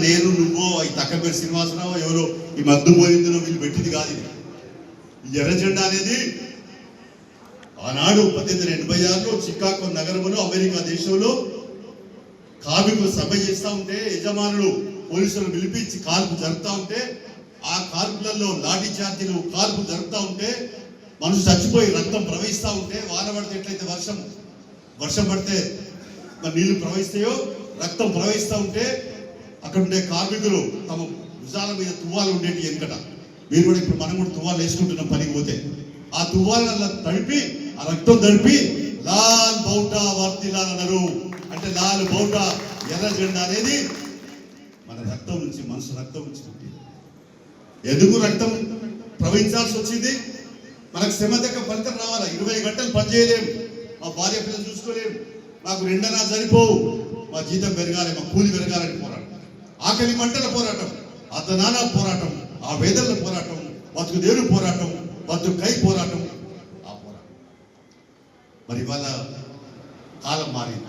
నేను నువ్వో ఈ తక్కపేరు శ్రీనివాసరావు ఎవరో ఈ మద్దు పోయిందో వీళ్ళు పెట్టింది కాదు. ఈ ఎర్ర జెండా అనేది ఆనాడు 1886లో చికాగో నగరంలో అమెరికా దేశంలో కార్మికులు సభ చేస్తూ ఉంటే యజమానులు పోలీసులు పిలిపించి కాల్పు జరుపుతూ ఉంటే ఆ కాల్పులలో లాఠీ చార్జీలు కాల్పు జరుపుతూ ఉంటే మనుషులు చచ్చిపోయి రక్తం ప్రవహిస్తూ ఉంటే వాన పడితే ఎట్లయితే వర్షం పడితే నీళ్లు ప్రవహిస్తాయో రక్తం ప్రవహిస్తూ ఉంటే అక్కడ ఉండే కార్మికులు తమ భుజాల మీద తువ్వాలు ఉండేటి వెనుకట. మీరు కూడా ఇప్పుడు మనం కూడా తువ్వాలు వేసుకుంటున్నాం పనికి పోతే. ఆ తువ్వాల తడిపి ఆ రక్తం తడిపి లాల్ బౌటా వర్తిలాల్ అన్నారు. అంటే లాల్ బౌటా ఎర్ర జెండా అనేది మన రక్తం నుంచి మనసు రక్తం నుంచి పుట్టింది. ఎందుకు రక్తం ప్రవహించాల్సి వచ్చింది? మనకు శ్రమ దగ్గర ఫలితం రావాలా? 20 గంటలు పనిచేయలేము, మా భార్య పిల్లలు చూసుకోలేము, మాకు 2 అన్నా సరిపోవు, మా జీతం పెరగాలి, మా కూలి పెరగాలని పోరాటం, ఆకలి మంటల పోరాటం, అతనాల పోరాటం, ఆ వేదనల పోరాటం, బతుకుదేరు పోరాటం, బతుకై పోరాటం, ఆ పోరాటం. మరి ఇవాళ కాలం మారింది,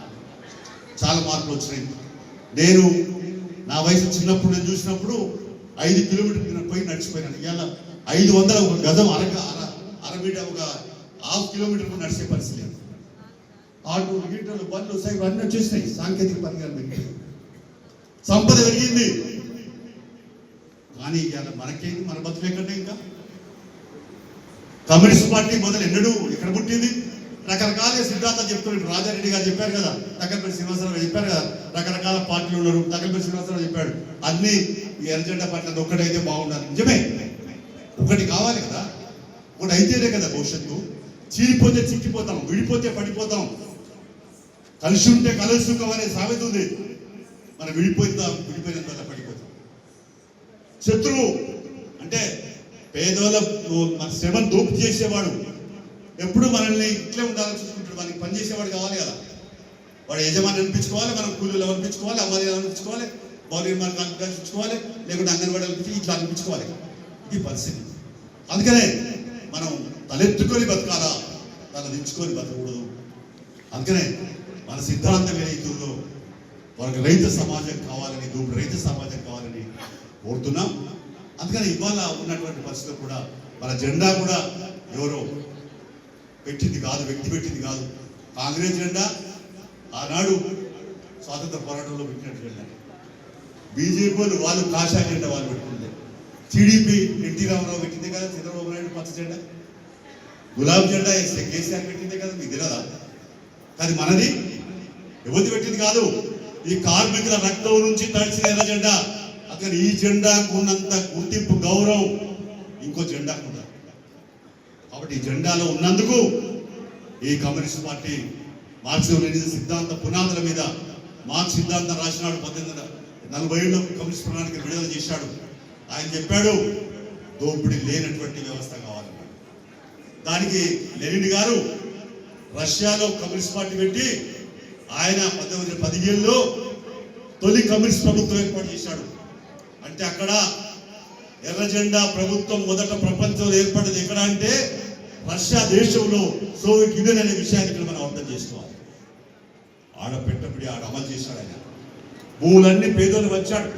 చాలా మార్పులు వచ్చినాయి. నేను నా వయసు చిన్నప్పుడు నేను చూసినప్పుడు 5 కిలోమీటర్లు పోయి నడిచిపోయినాను. ఇవాళ 500 ఒక గజం అర మీటర్ ఒక 1/2 కిలోమీటర్ నడిచే పరిస్థితి లేదు. ఆటోలు గీటలు బండ్లు సైకిల్ అన్నీ వచ్చేసినాయి. సాంకేతిక పరిజ్ఞానం పెరిగింది, సంపద పెరిగింది. కానీ ఇవాళ మనకేంటి, మన బతులు ఎక్కడే? ఇంకా కమ్యూనిస్ట్ పార్టీ మొదలు ఎన్నడూ ఎక్కడ పుట్టింది? రకరకాల సిద్ధాంతాలు చెప్తున్నారు. రాజారెడ్డి గారు చెప్పారు కదా, తక్కలపల్లి శ్రీనివాసరావు చెప్పారు కదా, రకరకాల పార్టీలు ఉన్నారు. తక్కలపల్లి శ్రీనివాసరావు చెప్పాడు అన్ని ఎర్రజెండా పార్టీ ఒక్కటైతే బాగుండాలి. నిజమే, ఒకటి కావాలి కదా, ఒకటి అయితేనే కదా భవిష్యత్తు. చీలిపోతే చిక్కిపోతాం, విడిపోతే పడిపోతాం. కలిసి ఉంటే కలసి సుఖం అనే సామెత ఉంది. మనం విడిపోయినంత పడిపోతాం. శత్రువు అంటే పేదోళ్ళ మన శ్రమను దోపు చేసేవాడు ఎప్పుడు మనల్ని ఇట్లే ఉండాలని చూసుకుంటాడు. మనకి పనిచేసేవాడు కావాలి కదా. వాడు యజమాని అనిపించుకోవాలి, మనం కూలీలు అనిపించుకోవాలి, అమ్మాయిలు అనిపించుకోవాలి, పౌర నిర్మాణాలు అనిపించుకోవాలి, లేకుంటే అంగన్వాడీ అనిపించి ఇట్లా అనిపించుకోవాలి. ఇది పరిస్థితి. అందుకనే మనం తలెత్తుకొని బతకాలా, తల దించుకొని బతకూడదు. అందుకనే మన సిద్ధాంతం ఏదైతుందో వాళ్ళకి రైతు సమాజం కావాలని, దూపుడు రైతు సమాజం కావాలని కోరుతున్నాం. అందుకని ఇవాళ ఉన్నటువంటి పరిస్థితులు కూడా మన జెండా కూడా ఎవరో పెట్టింది కాదు, వ్యక్తి పెట్టింది కాదు. కాంగ్రెస్ జెండా ఆనాడు స్వాతంత్ర పోరాటంలో పెట్టినట్టు జెండా. బీజేపీ వాళ్ళు కాషాయ జెండా వాళ్ళు పెట్టుకుంది. టీడీపీ ఎన్టీ రామారావు పెట్టిందే కదా, చంద్రబాబు నాయుడు పచ్చ జెండా, గులాబీ జెండా కేసీఆర్ పెట్టిందే కదా, మీకు తెలియదా? కానీ మనది ఎవరిది పెట్టింది కాదు, ఈ కార్మికుల రక్తం నుంచి తడిచిన ఎర్ర జెండా. అక్కడ ఈ జెండాకు ఉన్నంత గుర్తింపు గౌరవం ఇంకో జెండాకు ఉండదు. కాబట్టి ఈ జెండాలో ఉన్నందుకు ఈ కమ్యూనిస్ట్ పార్టీ మార్క్సిజం లెనినిజం సిద్ధాంత పునాదుల మీద మార్క్స్ సిద్ధాంతం రాసినాడు. 1847లో కమ్యూనిస్ట్ ప్రణాళిక విడుదల చేశాడు. ఆయన చెప్పాడు దోపిడీ లేనటువంటి వ్యవస్థ కావాలన్నాడు. దానికి లెనిన్ గారు రష్యాలో కమ్యూనిస్ట్ పార్టీ పెట్టి ఆయన 1917లో తొలి కమ్యూనిస్ట్ ప్రభుత్వం ఏర్పాటు చేశాడు. అంటే అక్కడ ఎర్ర జెండా ప్రభుత్వం మొదట ప్రపంచంలో ఏర్పడింది ఎక్కడ అంటే రష్యా దేశంలో, సోవియట్ యూనియన్ అనే విషయాన్ని ఇక్కడ మనం అర్థం చేసుకోవాలి. ఆడ పెట్టబడి ఆడ అమలు చేశాడు. ఆయన భూములన్నీ పేదోళ్ళు వచ్చాడు,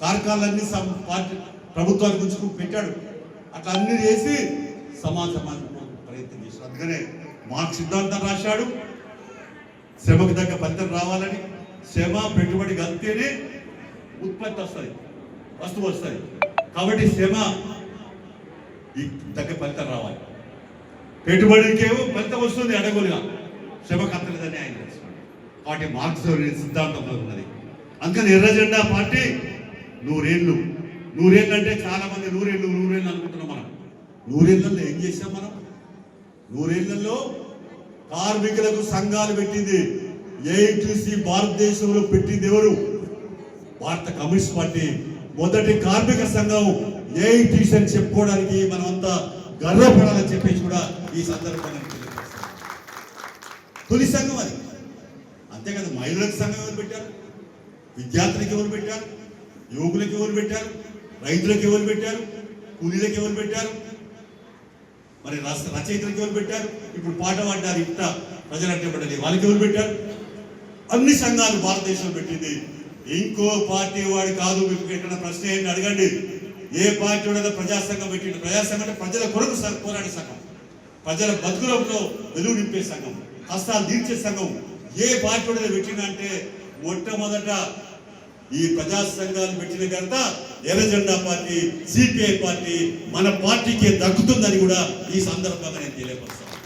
కార్ఖానాలన్నీ ప్రభుత్వానికి గుంచుకు పెట్టాడు. అట్లా అన్ని చేసి సమాజం ప్రయత్నం చేశాడు. అందుకనే మార్క్స్ సిద్ధాంతం రాశాడు, శ్రమకు తగ్గ ఫలితం రావాలని. శ్రమ పెట్టుబడి కలిపితేనే ఉత్పత్తి వస్తుంది, వస్తువు వస్తుంది. కాబట్టి శ్రమ తగ్గ ఫలితం రావాలి. పెట్టుబడికేమో ఫలితం వస్తుంది అడగోలుగా, శ్రమ కత్తలేదని ఆయన తెలుసుకున్నాడు. కాబట్టి మార్క్స్ సిద్ధాంతంలో ఉన్నది. అందుకని ఎర్ర జెండా పార్టీ 100 ఏళ్ళు అంటే చాలా మంది 100 ఏళ్ళు అనుకుంటున్నాం. మనం 100 ఏళ్లలో ఏం చేసాం? మనం 100 ఏళ్లలో కార్మికులకు సంఘాలు పెట్టింది ఏఐటీసీ భారతదేశంలో పెట్టింది ఎవరు? భారత కమ్యూనిస్ట్ పార్టీ. మొదటి కార్మిక సంఘం ఏఐటీసీ అని చెప్పుకోవడానికి మనం అంతా గర్వపడాలని చెప్పేసి కూడా ఈ సందర్భంగా తొలి సంఘం అది. అంతేకాదు మహిళలకు సంఘం ఎవరు పెట్టారు? విద్యార్థులకు ఎవరు పెట్టారు? యువకులకు ఎవరు పెట్టారు? రైతులకు ఎవరు పెట్టారు? కూలీలకు ఎవరు పెట్టారు? మరి రచయితలకు ఎవరు పెట్టారు? ఇప్పుడు పాట పాడ్డారు ఇంత ప్రజలంటే పడ్డది, వాళ్ళకి ఎవరు పెట్టారు? అన్ని సంఘాలు భారతదేశంలో పెట్టింది ఇంకో పార్టీ వాడు కాదు. మీకు ఎక్కడ ప్రశ్న ఏంటి అడగండి. ఏ పార్టీ వాడైనా ప్రజాసంఘం పెట్టిండు. ప్రజాసంఘం అంటే ప్రజల కొరకు పోరాడే సంఘం, ప్రజల బతుకులలో వెలుగు నింపే సంఘం, కష్టాలు తీర్చే సంఘం. ఏ పార్టీ వాడైనా పెట్టిందంటే మొట్టమొదట ఈ ప్రజా సంఘాలు పెట్టిన ఘనత ఎర్ర జెండా పార్టీ, సిపిఐ పార్టీ, మన పార్టీకి దక్కుతుందని కూడా ఈ సందర్భంగా నేను తెలియపరుస్తాను.